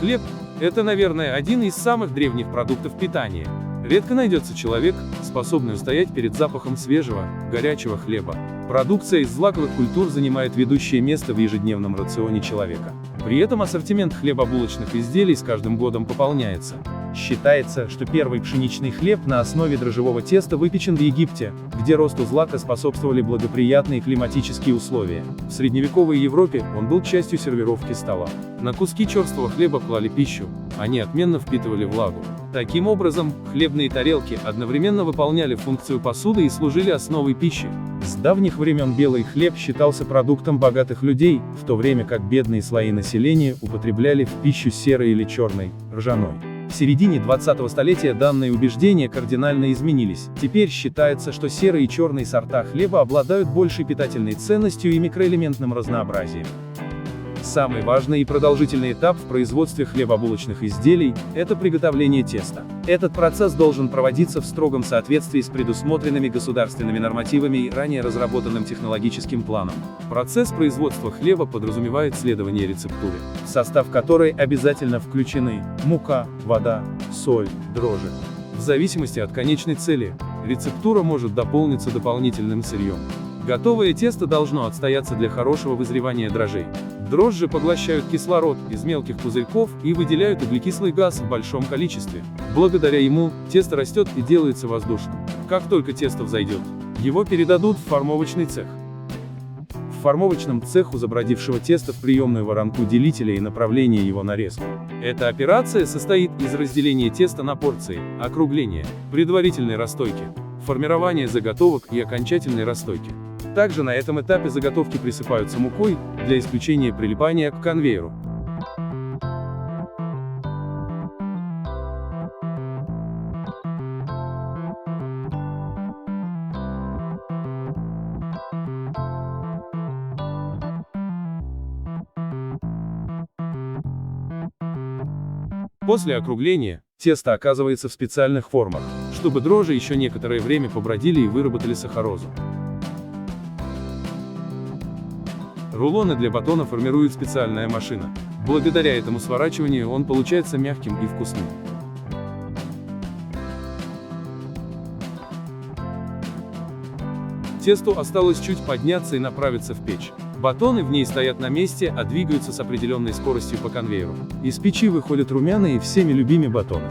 Хлеб – это, наверное, один из самых древних продуктов питания. Редко найдется человек, способный устоять перед запахом свежего, горячего хлеба. Продукция из злаковых культур занимает ведущее место в ежедневном рационе человека. При этом ассортимент хлебобулочных изделий с каждым годом пополняется. Считается, что первый пшеничный хлеб на основе дрожжевого теста выпечен в Египте, где росту злака способствовали благоприятные климатические условия. В средневековой Европе он был частью сервировки стола. На куски черствого хлеба клали пищу, они отменно впитывали влагу. Таким образом, хлебные тарелки одновременно выполняли функцию посуды и служили основой пищи. С давних времен белый хлеб считался продуктом богатых людей, в то время как бедные слои населения употребляли в пищу серый или черный, ржаной. В середине 20-го столетия данные убеждения кардинально изменились. Теперь считается, что серый и черный сорта хлеба обладают большей питательной ценностью и микроэлементным разнообразием. Самый важный и продолжительный этап в производстве хлебобулочных изделий – это приготовление теста. Этот процесс должен проводиться в строгом соответствии с предусмотренными государственными нормативами и ранее разработанным технологическим планом. Процесс производства хлеба подразумевает следование рецептуре, в состав которой обязательно включены мука, вода, соль, дрожжи. В зависимости от конечной цели, рецептура может дополниться дополнительным сырьем. Готовое тесто должно отстояться для хорошего вызревания дрожжей. Дрожжи поглощают кислород из мелких пузырьков и выделяют углекислый газ в большом количестве. Благодаря ему, тесто растет и делается воздушным. Как только тесто взойдет, его передадут в формовочный цех. В формовочном цеху забродившего теста в приемную воронку делителя и направления его нарезку. Эта операция состоит из разделения теста на порции, округления, предварительной расстойки, формирования заготовок и окончательной расстойки. Также на этом этапе заготовки присыпаются мукой, для исключения прилипания к конвейеру. После округления, тесто оказывается в специальных формах, чтобы дрожжи еще некоторое время побродили и выработали сахарозу. Рулоны для батона формирует специальная машина. Благодаря этому сворачиванию он получается мягким и вкусным. Тесту осталось чуть подняться и направиться в печь. Батоны в ней стоят на месте, а двигаются с определенной скоростью по конвейеру. Из печи выходят румяные и всеми любимые батоны.